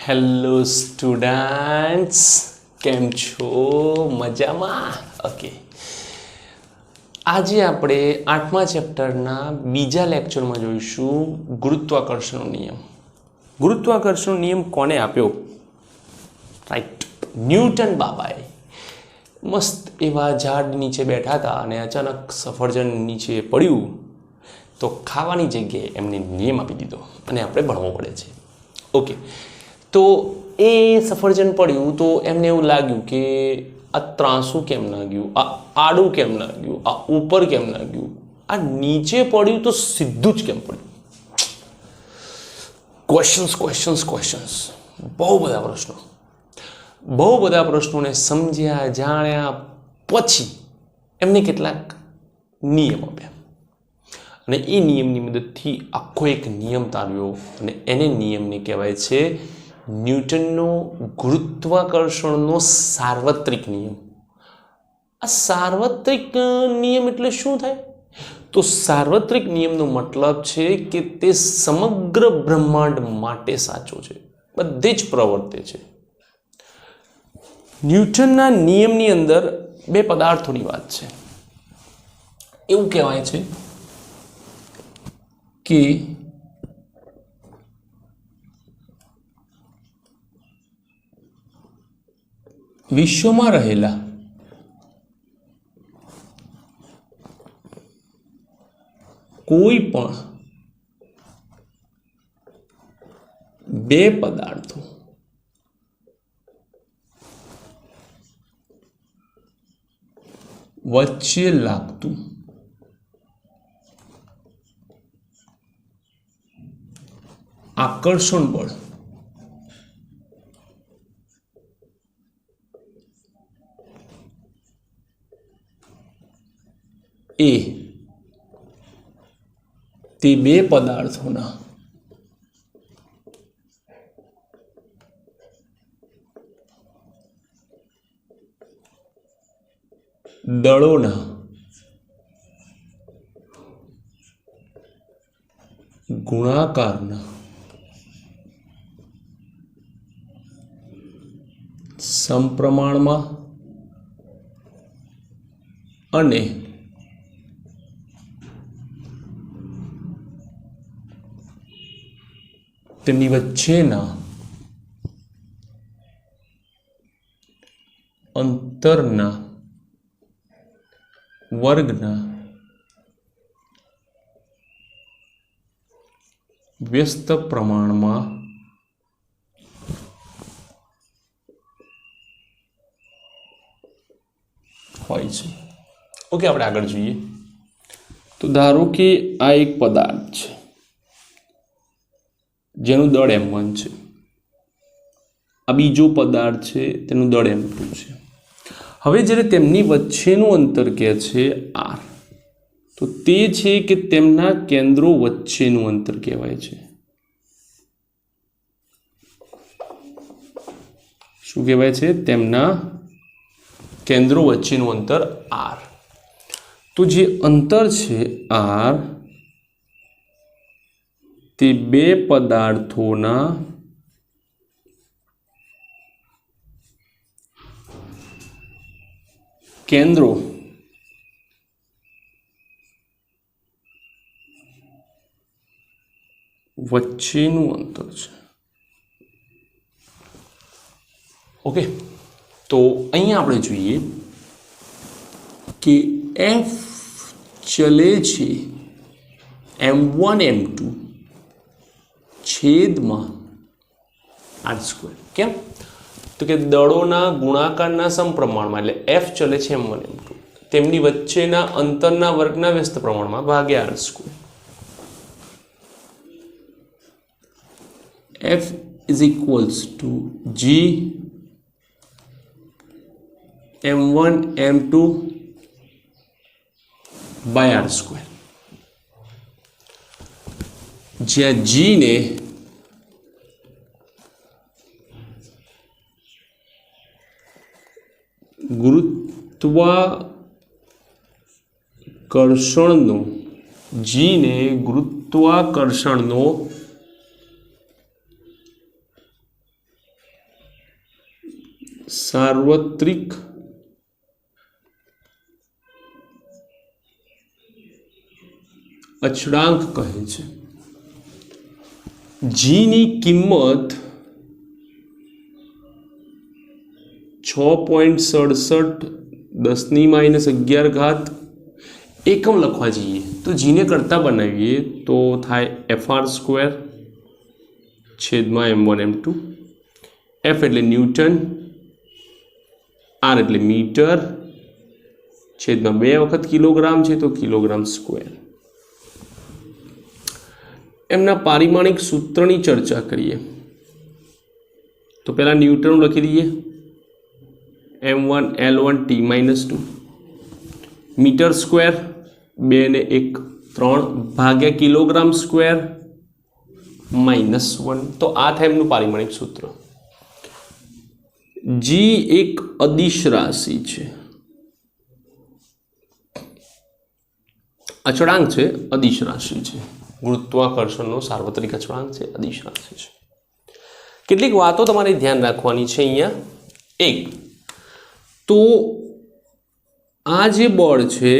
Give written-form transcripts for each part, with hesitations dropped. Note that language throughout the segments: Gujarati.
હેલો સ્ટુડન્ટ્સ, કેમ છો? મજામાં? ઓકે, આજે આપણે 8મા ચેપ્ટરના બીજા લેક્ચરમાં જોઈશું ગુરુત્વાકર્ષણનો નિયમ. ગુરુત્વાકર્ષણનો નિયમ કોને આપ્યો? રાઈટ, ન્યૂટન બાબાએ. મસ્ત એવા ઝાડ નીચે બેઠા હતા અને અચાનક સફરજન નીચે પડ્યું તો ખાવાની જગ્યાએ એમને નિયમ આપી દીધો અને આપણે ભણવો પડે છે. ઓકે, તો એ સફરજન પડ્યું તો એમને એવું લાગ્યું કે આ ત્રાંસું કેમ ના ગયું, આ આડું કેમ ના ગયું, આ ઉપર કેમ ના ગયું, આ નીચે પડ્યું તો સીધું જ કેમ પડ્યું. ક્વેશ્ચન્સ, બહુ બધા પ્રશ્નોને સમજ્યા જાણ્યા પછી એમને કેટલાક નિયમ આપ્યા અને એ નિયમની મદદથી આખો એક નિયમ તારવ્યો અને એને નિયમને કહેવાય છે ન્યૂટનનો ગુરુત્વાકર્ષણનો સાર્વત્રિક નિયમ. આ સાર્વત્રિક નિયમ એટલે શું થાય? તો સાર્વત્રિક નિયમનો મતલબ છે કે તે સમગ્ર બ્રહ્માંડ માટે સાચો છે, બધે જ પ્રવર્તે છે. ન્યૂટનના નિયમની અંદર બે પદાર્થોની વાત છે. એવું કહેવાય છે કે વિશ્વમાં રહેલા કોઈ પણ બે પદાર્થો વચ્ચે લાગતું આકર્ષણ બળ એ તે બે પદાર્થોના દળોના ગુણાકારના સમપ્રમાણમાં અને તેમની વચ્ચેના અંતરના વર્ગના વ્યસ્ત પ્રમાણમાં હોય છે. ઓકે, આપણે આગળ જોઈએ તો ધારો કે આ એક પદાર્થ છે જેનું દળ m1 છે, આ બીજો પદાર્થ છે તેનું દળ m2 છે. હવે જ્યારે તેમની વચ્ચેનું અંતર કહે છે r, તો તે છે કે તેમના કેન્દ્રો વચ્ચેનું અંતર કહેવાય છે. શું કહેવાય છે? તેમના કેન્દ્રો વચ્ચેનું અંતર r. તો જે અંતર છે r તે બે પદાર્થોના કેન્દ્રો વચ્ચેનું અંતર છે. ઓકે, તો અહીંયા આપણે જોઈએ કે f ચલે છે m1 m2 છેદમાં r². કેમ? તો કે દળોના ગુણાકારના સમપ્રમાણમાં, એટલે f ચલે છે m1 m2 તેમની વચ્ચેના અંતરના વર્ગના વ્યસ્ત પ્રમાણમાં ભાગ્યા r². f is equals to g m1 m2 by r², જ્યાં g ને ગુરુત્વાકર્ષણનો સાર્વત્રિક અચળાંક કહે છે. જીની કિંમત 6.67 10⁻11 એકમ લખવા જઈએ તો જીને કરતા બનાવીએ તો થાય FR² છેદમાં m1 m2. F એટલે ન્યૂટન, R એટલે મીટર, છેદમાં 2 વખત કિલોગ્રામ છે તો કિલોગ્રામ સ્ક્વેર. એમના પારિમાણિક સૂત્રની ચર્ચા કરીએ તો પહેલા ન્યૂટન લખી દઈએ m1 L1 T-2 metre square 2 ને 1 3 ભાગ્યા કિલોગ્રામ સ્ક્વેર -1. તો આ થાય એમનું પારિમાણિક સૂત્ર. જી એક અદિશ રાશિ છે, અચળાંક છે, અદિશ રાશિ છે. ગુરુત્વાકર્ષણનો સાર્વત્રિક અચળાંક છે, અદિશ રાશિ છે. કેટલીક વાતો તમારે ધ્યાન રાખવાની છે અહીંયા. એક તો આ જે બળ છે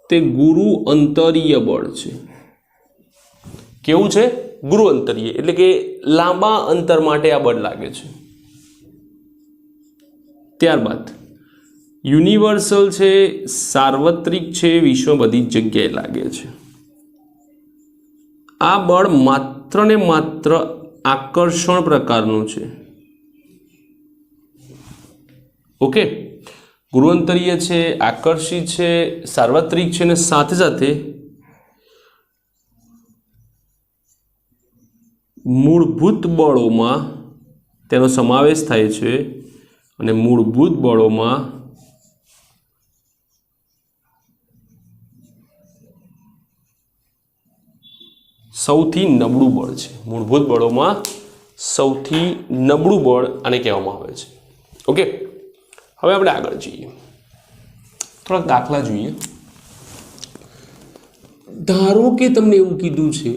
તે ગુરુ અંતરીય બળ છે. કેવું છે? ગુરુ અંતરીય એટલે કે લાંબા અંતર માટે આ બળ લાગે છે. ત્યારબાદ યુનિવર્સલ છે, સાર્વત્રિક છે, વિશ્વ બધી જ જગ્યાએ લાગે છે. આ બળ માત્ર ને માત્ર આકર્ષણ પ્રકારનું છે. ઓકે, ગુરુઅંતરીય છે, આકર્ષિત છે, સાર્વત્રિક છે અને સાથે સાથે મૂળભૂત બળોમાં તેનો સમાવેશ થાય છે અને મૂળભૂત બળોમાં સૌથી નબળું બળ છે. મૂળભૂત બળોમાં સૌથી નબળું બળ આને કહેવામાં આવે છે. ઓકે, હવે આપણે આગળ જઈએ, થોડાક દાખલા જોઈએ. ધારો કે તમને એવું કીધું છે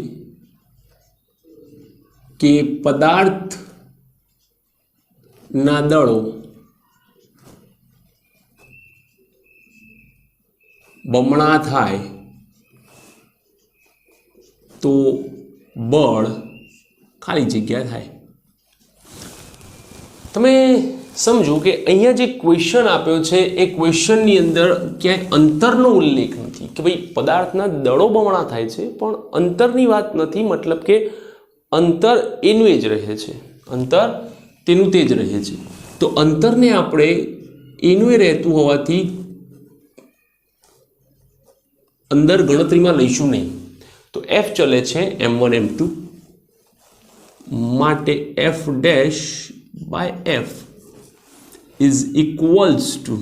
કે પદાર્થના દળો બમણા થાય તો બળ ખાલી જગ્યા થાય. તમે સમજો કે અહીંયા જે ક્વેશ્ચન આપ્યો છે એ ક્વેશ્ચનની અંદર ક્યાંય અંતરનો ઉલ્લેખ નથી કે ભાઈ પદાર્થના દળો બમણા થાય છે, પણ અંતરની વાત નથી. મતલબ કે અંતર એનું એ જ રહે છે, અંતર તેનું તે જ રહે છે. તો અંતરને આપણે એનું એ રહેતું હોવાથી અંદર ગણતરીમાં લઈશું નહીં. તો F ચલે છે m1 m2 માટે F dash by F is equals to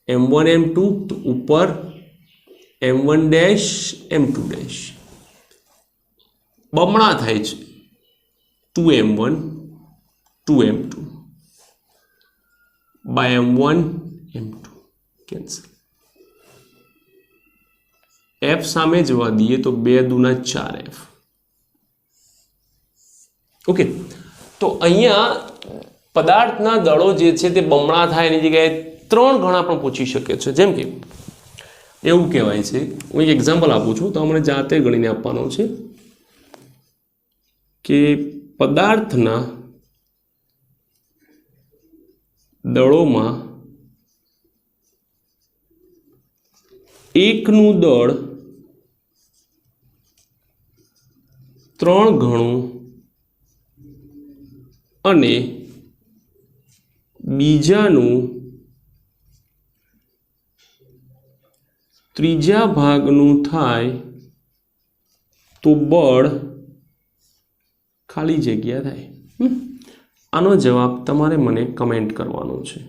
m1 m2 તો ઉપર m1 ડેશ m2 ડેશ બમણા થાય છે 2m1 2m2 by m1 m2 cancel. F સામે જવા દઈએ તો 2 દુના 4F. ઓકે, તો અહીંયા પદાર્થના દળો જે છે તે બમણા થાય એની જગ્યાએ 3 ગણા પણ પૂછી શકે છે. જેમ કે એવું કહેવાય છે, હું એક એક્ઝામ્પલ આપું છું, તો આપણે જાતે ગણીને આપવાનો છે કે પદાર્થના દળોમાં એકનું દળ 3 ગણું અને બીજાનું ત્રીજા ભાગનું થાય તો બળ ખાલી જગ્યા થાય. આનો જવાબ તમારે મને કમેન્ટ કરવાનો છે.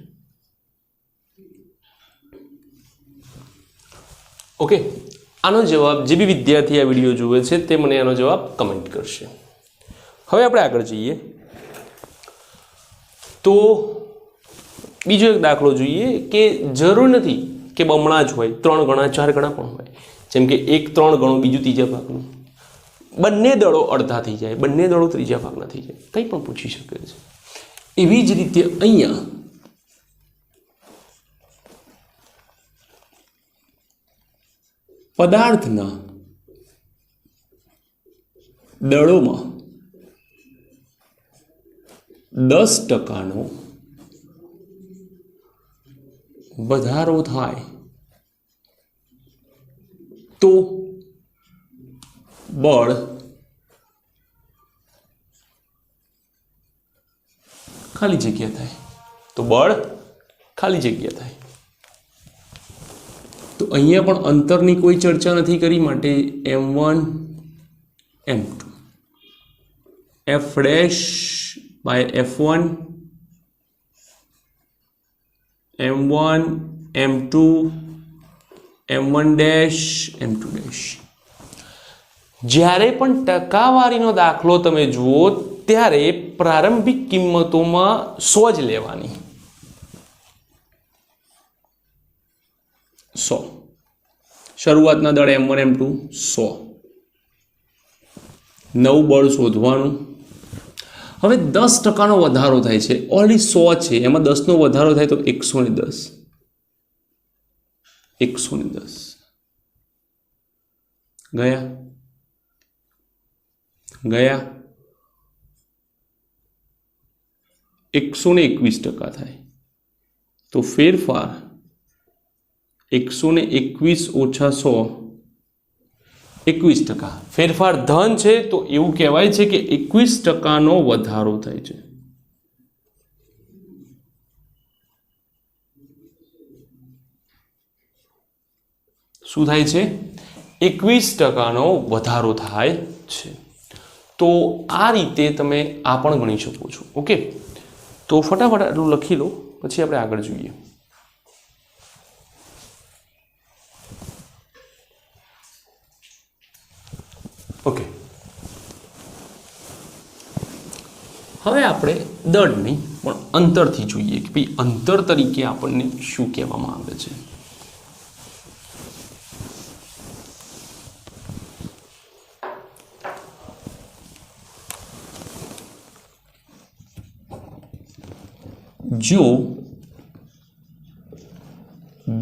ઓકે, આનો જવાબ જે બી વિદ્યાર્થી આ વિડીયો જુએ છે તે મને આનો જવાબ કમેન્ટ કરશે. હવે આપણે આગળ જઈએ તો બીજો એક દાખલો જોઈએ કે જરૂર નથી કે બમણા જ હોય, 3 ગણા 4 ગણા પણ હોય. જેમ કે એક 3 ગણું, બીજું ત્રીજા ભાગનું, બંને દળો અડધા થઈ જાય, બંને દળો ત્રીજા ભાગના થઈ જાય, કંઈ પણ પૂછી શકે છે. એવી જ રીતે અહીંયા પદાર્થના દળોમાં 10% વધારો થાય તો બળ ખાલી જગ્યા થાય, તો બળ ખાલી જગ્યા થાય. તો અહીંયા પણ અંતરની કોઈ ચર્ચા નથી કરી, માટે m1 m2 f dash by f1 m1 m2 m1 dash m2 dash. જ્યારે પણ ટકાવારીનો દાખલો તમે જુઓ ત્યારે પ્રારંભિક કિંમતોમાં 100 જ લેવાની. 100 શરૂઆતના દળ m1 m2 100. નવું બળ શોધવાનું. હવે 10%નો વધારો થાય છે, ઓલરેડી 100 છે, એમાં 10નો વધારો થાય તો 110. 110 ગયા 121% થાય. તો ફેરફાર 121 ઓછા 100 21%. ફેરફાર ધન છે તો એવું કહેવાય છે કે 21%નો વધારો થાય છે. શું થાય છે? 21%નો વધારો થાય છે. તો આ રીતે તમે આ પણ ગણી શકો છો. ઓકે, તો ફટાફટ આટલું લખી લો, પછી આપણે આગળ જોઈએ. ઓકે, હવે આપણે દળની પણ અંતરથી જોઈએ કે ભાઈ અંતર તરીકે આપણને શું કહેવામાં આવે છે. જો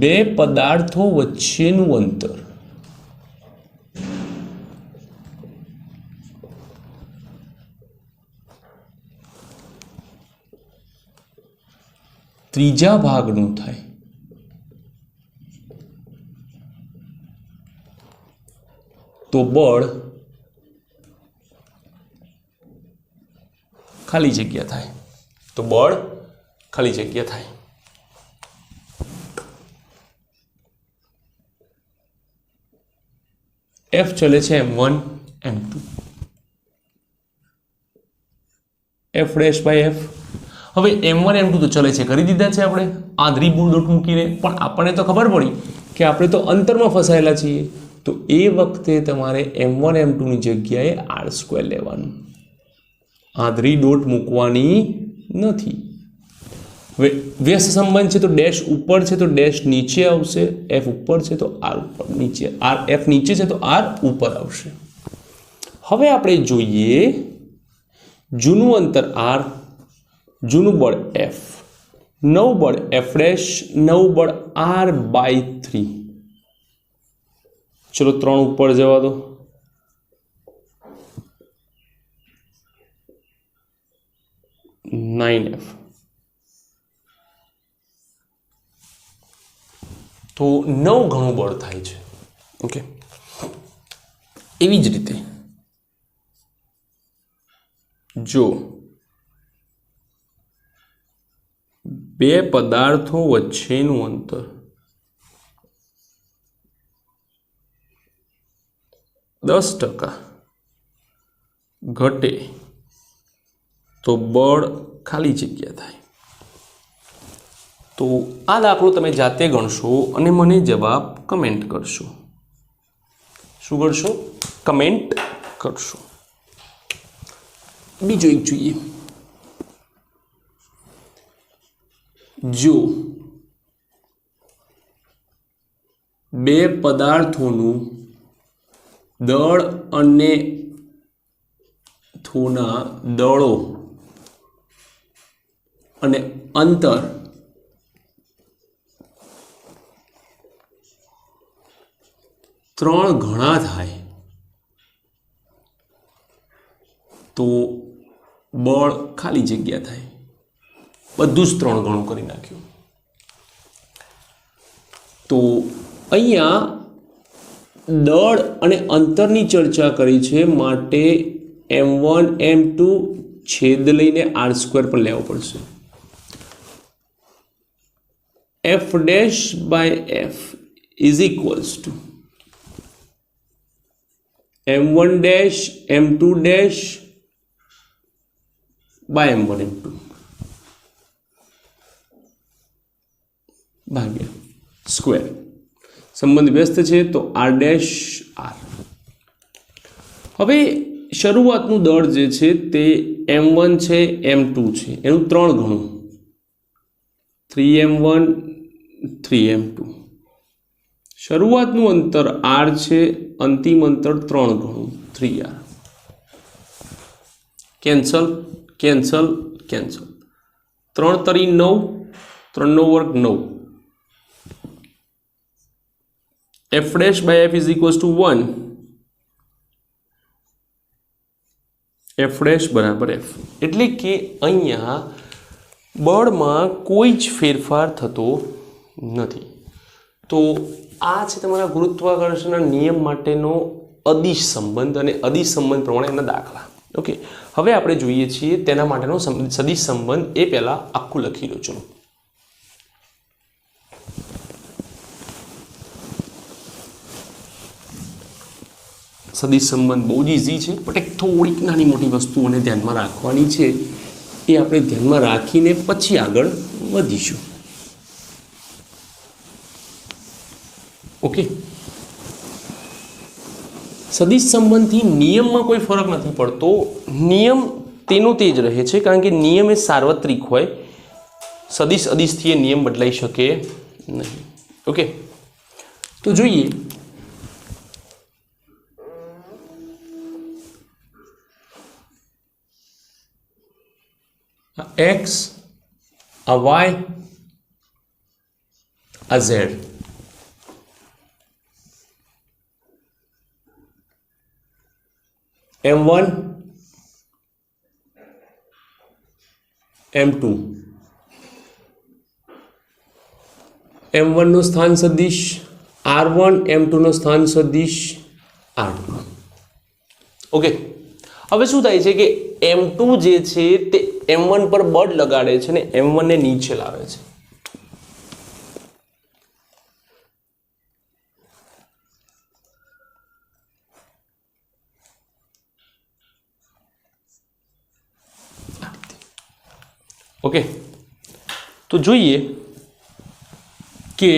બે પદાર્થો વચ્ચેનું અંતર ત્રીજા ભાગનું થાય તો બળ ખાલી જગ્યા થાય. તો બળ ખાલી જગ્યા થાય. એફ ચલે છે m1 m2 F dash by F. હવે m1 m2 તો ચલે છે, કરી દીધા છે આપણે આંધળી મૂળ ડોટ મૂકીને, પણ આપણને તો ખબર પડી કે આપણે તો અંતરમાં ફસાયેલા છીએ. તો એ વખતે તમારે m1 m2 ની જગ્યાએ r² લેવાનું, આંધળી ડોટ મૂકવાની નથી. હવે વ્યસ્ત સંબંધ છે તો ડેશ ઉપર છે તો ડેશ નીચે આવશે, એફ ઉપર છે તો આર ઉપર નીચે, આર એફ નીચે છે તો આર ઉપર આવશે. હવે આપણે જોઈએ જૂનું અંતર આર, જૂનું બળ એફ, નવું બળ એફ ડેશ, નવું બળ r/3. ચલો 3 ઉપર જવા દો. f તો 9 ગણું બળ થાય છે. ઓકે, એવી જ રીતે જો બે પદાર્થો વચ્ચેનું અંતર 10% ઘટે તો બળ ખાલી જગ્યા થાય. તો આ દાખલો તમે જાતે ગણશો અને મને જવાબ કમેન્ટ કરશો. શું કરશો? કમેન્ટ કરશો. બીજો એક જોઈએ. જો બે પદાર્થોનું દળ અને થોના દળો અને અંતર ત્રણ ગણા થાય તો બળ ખાલી જગ્યા થાય. બધું જ ત્રણ ગણું કરી નાખ્યું. તો અહીંયા દળ અને અંતરની ચર્ચા કરી છે, માટે m1 m2 છેદ લઈને r² પર લેવો પડશે. f dash by f is equals to m1 dash m2 dash by m1 m2 ભાગ્યા સ્ક્વેર. સંબંધ વ્યસ્ત છે તો r dash r. હવે શરૂઆતનું દળ જે છે તે m1 છે m2 છે એનું ત્રણ ગણું 3m1 3m2. શરૂઆતનું અંતર r છે, અંતિમ અંતર ત્રણ ગણું 3r. Cancel cancel cancel. 3 તરી 9, 3 નો વર્ગ 9. f dash by f is equals to 1. f dash બરાબર f. એટલે કે અહીંયા બળમાં કોઈ જ ફેરફાર થતો નથી. તો આ છે તમારા ગુરુત્વાકર્ષણના નિયમ માટેનો અદિશ સંબંધ અને અદિશ સંબંધ પ્રમાણે એના દાખલા. ઓકે, હવે આપણે જોઈએ છીએ તેના માટેનો સદિશ સંબંધ. એ પહેલાં આખું લખી લો. ચલો, સદિશ સંબંધ બહુ જ ઇઝી છે, બટ એક થોડીક નાની મોટી વસ્તુઓને ધ્યાનમાં રાખવાની છે. એ આપણે ધ્યાનમાં રાખીને પછી આગળ વધીશું. ઓકે, સદિશ સંબંધથી નિયમમાં કોઈ ફરક નથી પડતો. નિયમ તેનો તે જ રહે છે, કારણ કે નિયમ એ સાર્વત્રિક હોય. સદિશ અદિશથી એ નિયમ બદલાઈ શકે નહીં. ઓકે, તો જોઈએ. x, a y, a z. m1 m2. m1 નો સ્થાન સદિશ r1, m2 નો સ્થાન સદિશ r2. ઓકે, હવે શું થાય છે કે m2 જે છે તે m1 પર બળ લગાડે છે ને m1 ને નીચે લાવે છે. ઓકે, તો જોઈએ કે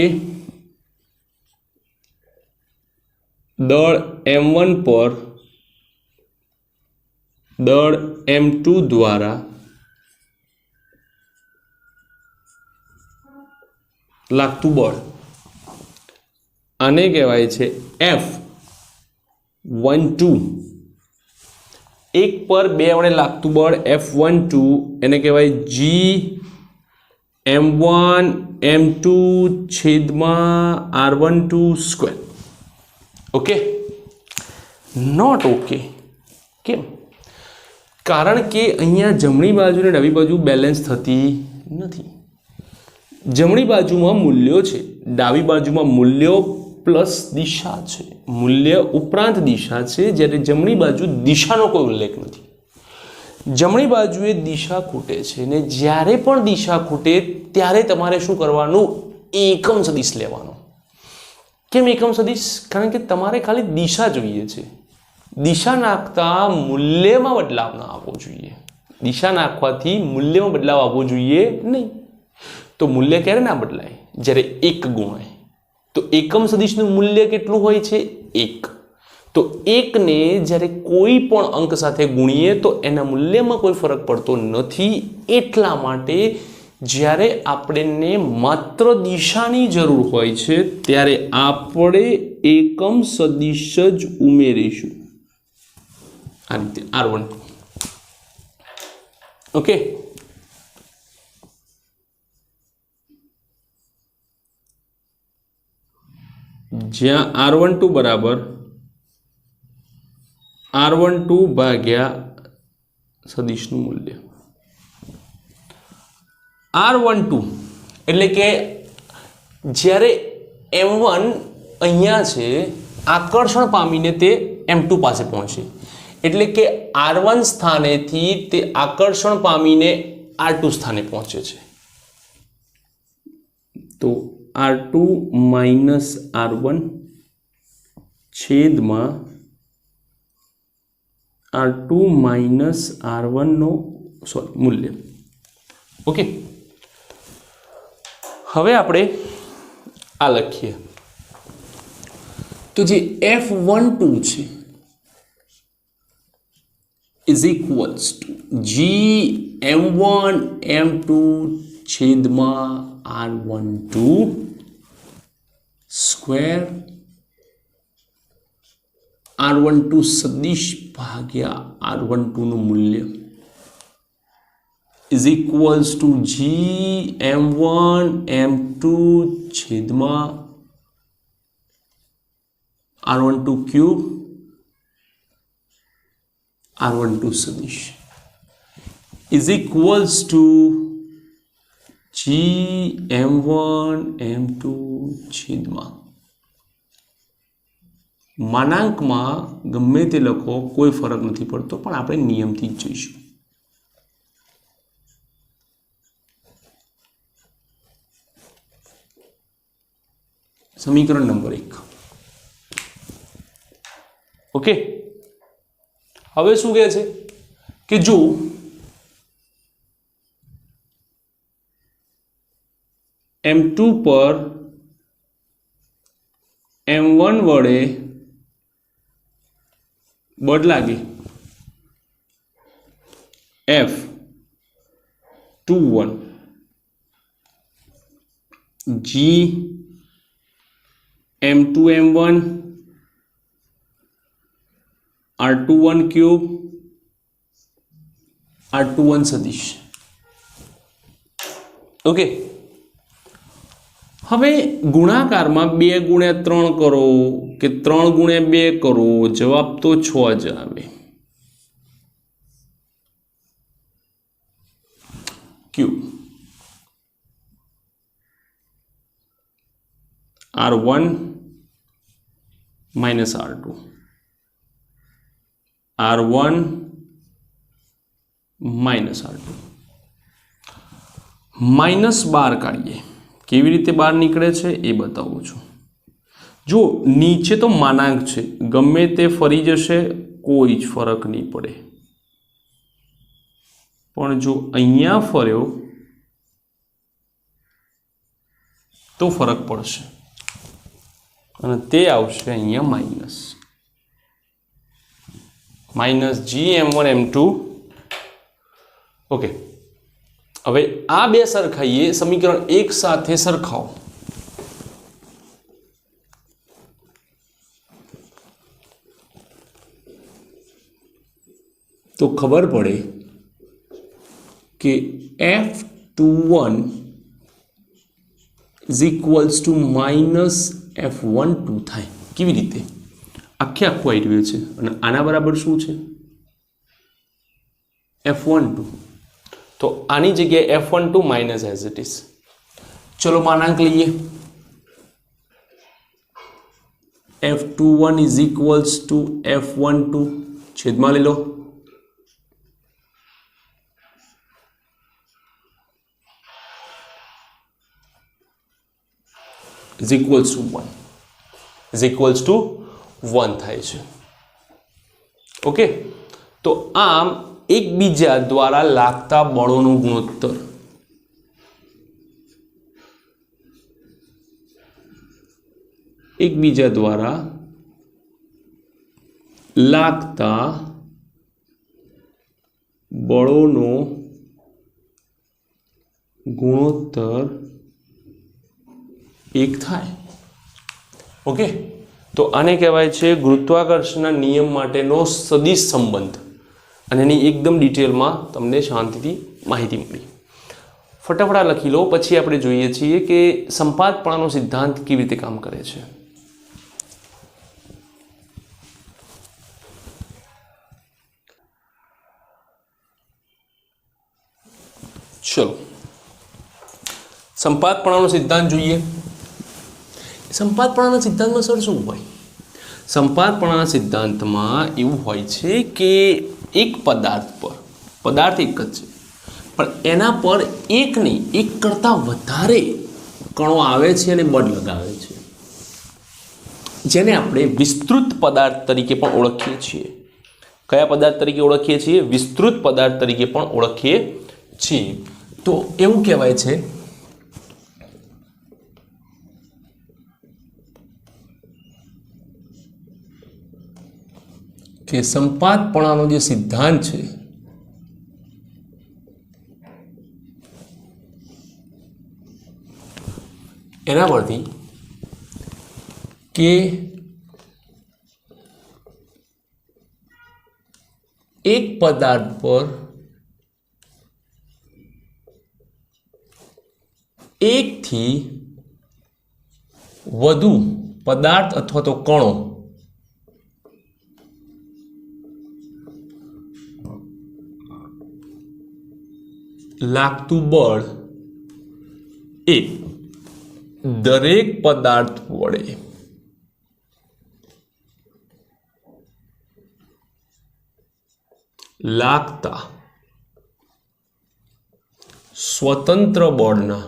દળ m1 પર દળ m2 દ્વારા લાગતું બળ, આને કહેવાય છે F12. એક પર બે વડે લાગતું બળ F12 એને કહેવાય Gm1 m2 છેદમાં r12 square. Okay, not okay. કેમ? કારણ કે અહીંયા જમણી બાજુ અને ડાબી બાજુ બેલેન્સ થતી નથી. જમણી બાજુમાં મૂલ્યો છે, ડાબી બાજુમાં મૂલ્યો પ્લસ દિશા છે, મૂલ્ય ઉપરાંત દિશા છે, જ્યારે જમણી બાજુ દિશાનો કોઈ ઉલ્લેખ નથી. જમણી બાજુએ દિશા ખૂટે છે ને જ્યારે પણ દિશા ખૂટે ત્યારે તમારે શું કરવાનું? એકમ સદિશ લેવાનો. કેમ એકમ સદિશ? કારણ કે તમારે ખાલી દિશા જોઈએ છે. દિશા નાખતા મૂલ્યમાં બદલાવ ના આવવો જોઈએ. દિશા નાખવાથી મૂલ્યમાં બદલાવ આવવો જોઈએ નહીં. તો મૂલ્ય ક્યારે ના બદલાય? જ્યારે 1 ગુણાય. તો એકમ સદિશનું મૂલ્ય કેટલું હોય છે? 1. તો 1 ને જ્યારે કોઈ પણ અંક સાથે ગુણીએ તો એના મૂલ્યમાં કોઈ ફરક પડતો નથી. એટલા માટે જ્યારે આપણને માત્ર દિશાની જરૂર હોય છે ત્યારે આપણે એકમ સદિશ જ ઉમેરીશું. આ રીતે R12. ઓકે, જ્યાં R12 બરાબર R12 ભાગ્યા સદિશનું મૂલ્ય R12 એટલે કે જ્યારે M1 અહીંયા છે આકર્ષણ પામીને તે M2 પાસે પહોંચે એટલે કે R1 સ્થાનેથી તે આકર્ષણ પામીને R2 સ્થાને પહોંચે છે તો R2 માઇનસ R1 છેદમાં R2 માઇનસ R1 નો મૂલ્ય ઓકે હવે આપણે આ લખીએ તો જે F12 છે is equals to G M1 M2 છેદમાં R12 સ્ક્વેર R12 સદિશ ભાગ્યા R12 નું મૂલ્ય is equals to G M1 M2 છેદમાં R12 ક્યુબ R12 સદિશ is equals to G M1 M2 છેદમાં માનાંકમાં ગમે તે લખો કોઈ ફરક નથી પડતો પણ આપણે નિયમથી જ જઈશું સમીકરણ નંબર 1 ઓકે હવે શું કહે છે કે જો M2 પર M1 વડે બળ લાગે F21 G M2 M1 R21 cube R21 સદિશ ઓકે હવે ગુણાકારમાં 2 ગુણ્યા 3 કરો કે 3 ગુણ્યા 2 કરો જવાબ તો 6 જ આવે cube R1 minus R2 R1 minus R2 minus 12 કાઢીએ કેવી રીતે બહાર નીકળે છે એ બતાવું છું જો નીચે તો માનાંક છે ગમે તે ફરી જશે કોઈ જ ફરક નહીં પડે પણ જો અહીંયા ફર્યો તો ફરક પડશે અને તે આવશે અહીંયા minus G M1 M2 okay હવે આ બે સરખાઈએ સમીકરણ 1 સાથે સરખાવો તો ખબર પડે કે F21 is equals to minus F12 થાય કેવી રીતે આખે આખું આવી રહ્યું છે અને આના બરાબર શું છે F12 તો આની જગ્યાએ F12 minus as it is ચલો માનાંક લઈએ F21 is equals to F12 છેદમાં લઈ લો is equals to 1 is equals to 1 થાય છે ઓકે તો આમ એકબીજા દ્વારા લાગતા બળોનો ગુણોત્તર એકબીજા દ્વારા લાગતા બળોનો ગુણોત્તર 1 થાય ઓકે તો આને કહેવાય છે ગુરુત્વાકર્ષણના નિયમ માટેનો સદિશ સંબંધ અને એની એકદમ ડિટેલમાં તમને શાંતિથી માહિતી મળી ફટાફટ લખી લો પછી આપણે જોઈએ છીએ કે સંપાતપણાનો સિદ્ધાંત કેવી રીતે કામ કરે છે ચલો સંપાતપણાનો સિદ્ધાંત જોઈએ. સંપાતપણાના સિદ્ધાંતમાં સર શું હોય? સંપાતપણાના સિદ્ધાંતમાં એવું હોય છે કે એક પદાર્થ પર, પદાર્થ એક જ છે પણ એના પર એક નહીં એક કરતાં વધારે કણો આવે છે અને બળ લગાવે છે, જેને આપણે વિસ્તૃત પદાર્થ તરીકે પણ ઓળખીએ છીએ. કયા પદાર્થ તરીકે ઓળખીએ છીએ? વિસ્તૃત પદાર્થ તરીકે પણ ઓળખીએ છીએ. તો એવું કહેવાય છે કે સંપાતપણાનો જે સિદ્ધાંત છે એના પરથી કે એક પદાર્થ પર એકથી વધુ પદાર્થ અથવા તો કણો લાગતું બળ એ દરેક પદાર્થ વડે લાગતા સ્વતંત્ર બળના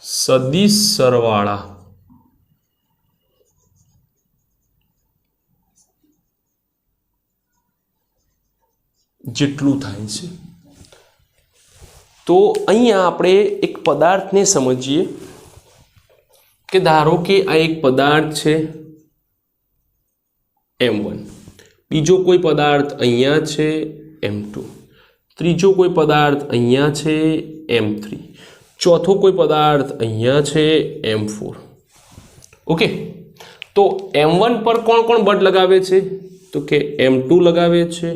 સદિશ સરવાળા જેટલું થાય છે. તો અહીંયા આપણે એક પદાર્થને સમજીએ કે ધારો કે આ એક પદાર્થ છે M1, બીજો કોઈ પદાર્થ અહીંયા છે M2, ત્રીજો કોઈ પદાર્થ અહીંયા છે M3, ચોથો કોઈ પદાર્થ અહીંયા છે M4. ઓકે, તો M1 પર કોણ કોણ બળ લગાવે છે? તો કે M2 લગાવે છે,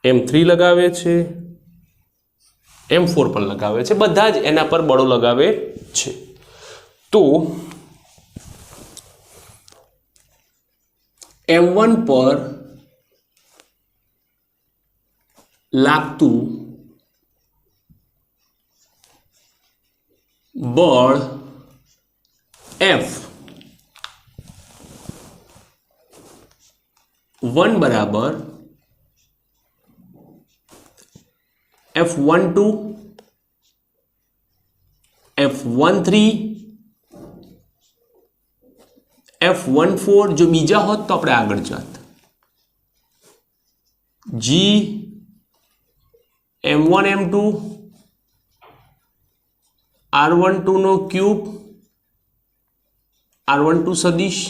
M3 લગાવે છે, M4 પણ લગાવે છે, બધા જ એના પર બળો લગાવે છે. તો M1 પર લાગતું બળ F1 બરાબર F12, F13, F14 જો બીજા હોત તો આપણે આગળ જાત. G M1 M2 R12 નો ક્યુબ R12 સદિશ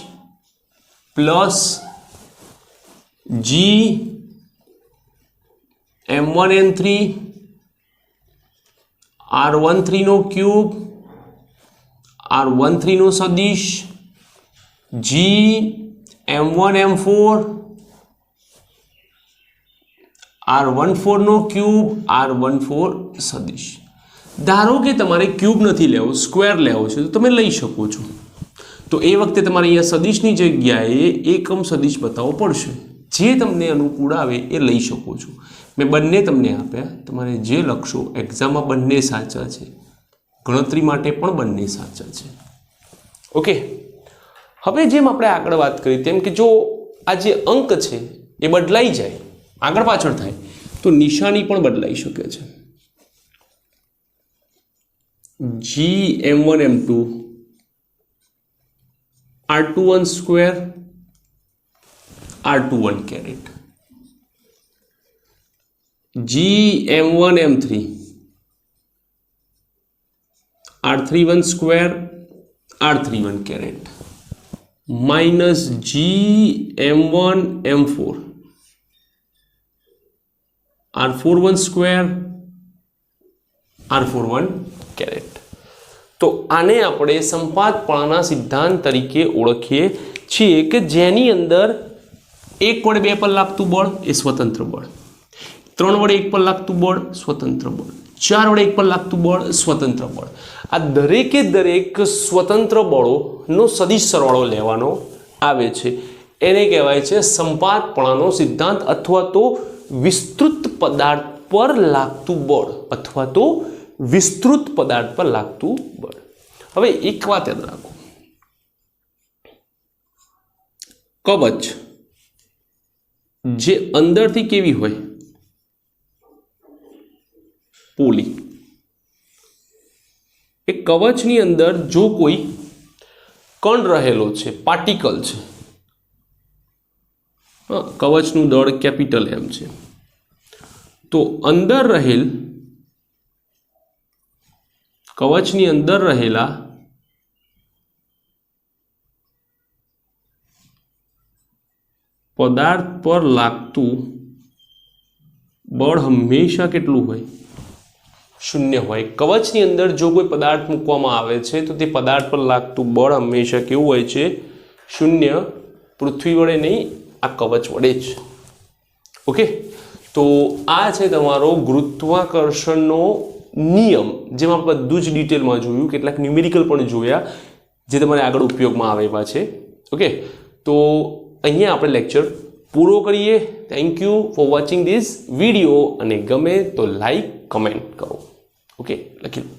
plus G M1 M3 R13 નો ક્યુબ R13 નો સદિશ G M1 M4 R14 નો ક્યુબ R14 સદિશ. ધારો કે તમારે ક્યુબ નથી લેવો, સ્ક્વેર લેવો છે તો તમે લઈ શકો છો. તો એ વખતે તમારે અહીંયા સદિશની જગ્યાએ એકમ સદિશ બતાવવો પડશે. જે તમને અનુકૂળ આવે એ લઈ શકો છો. મેં બંને તમને આપ્યા, તમારે જે લખશો એક્ઝામમાં બંને સાચા છે, ગણતરી માટે પણ બંને સાચા છે. ઓકે, હવે જેમ આપણે આગળ વાત કરી તેમ કે જો આ જે અંક છે એ બદલાઈ જાય, આગળ પાછળ થાય તો નિશાની પણ બદલાઈ શકે છે. G M1 M2 R21 square R21 caret, G M1 M3 R31 square R31 caret minus G M1 M4 R41 square R41 caret. તો આને આપણે સંપાતપણાના સિદ્ધાંત તરીકે ઓળખીએ છીએ કે જેની અંદર 1 વડે 2 પર લાગતું બળ એ સ્વતંત્ર બળ, 3 વડે 1 પર લાગતું બળ સ્વતંત્ર બળ, 4 વડે 1 પર લાગતું બળ સ્વતંત્ર બળ. આ દરેકે દરેક સ્વતંત્ર બળોનો સદિશ સરવાળો લેવાનો આવે છે એને કહેવાય છે સંપાતપણાનો સિદ્ધાંત અથવા તો વિસ્તૃત પદાર્થ પર લાગતું બળ અથવા તો વિસ્તૃત પદાર્થ પર લાગતું બળ. હવે એક વાત યાદ રાખો, કવચ જે અંદરથી કેવી હોય, પોલી. એ કવચની અંદર જો કોઈ કણ રહેલો છે, પાર્ટિકલ છે, કવચનું દળ કેપિટલ M છે, તો અંદર રહેલ કવચની અંદર રહેલા પદાર્થ પર લાગતું બળ હંમેશા કેટલું હોય? શૂન્ય હોય. કવચની અંદર જો કોઈ પદાર્થ મૂકવામાં આવે છે તો તે પદાર્થ પર લાગતું બળ હંમેશા કેવું હોય છે? શૂન્ય. પૃથ્વી વડે નહીં, આ કવચ વડે જ. ઓકે, તો આ છે તમારો ગુરુત્વાકર્ષણનો નિયમ, જેમાં બધું જ ડિટેલમાં જોયું, કેટલાક ન્યુમેરિકલ પણ જોયા જે તમારે આગળ ઉપયોગમાં આવે એવા છે. ઓકે, તો અહીંયા આપણે લેક્ચર પૂરો કરીએ. Thank you for watching this video, અને ગમે તો લાઈક કમેન્ટ કરો. ઓકે, લખી લો.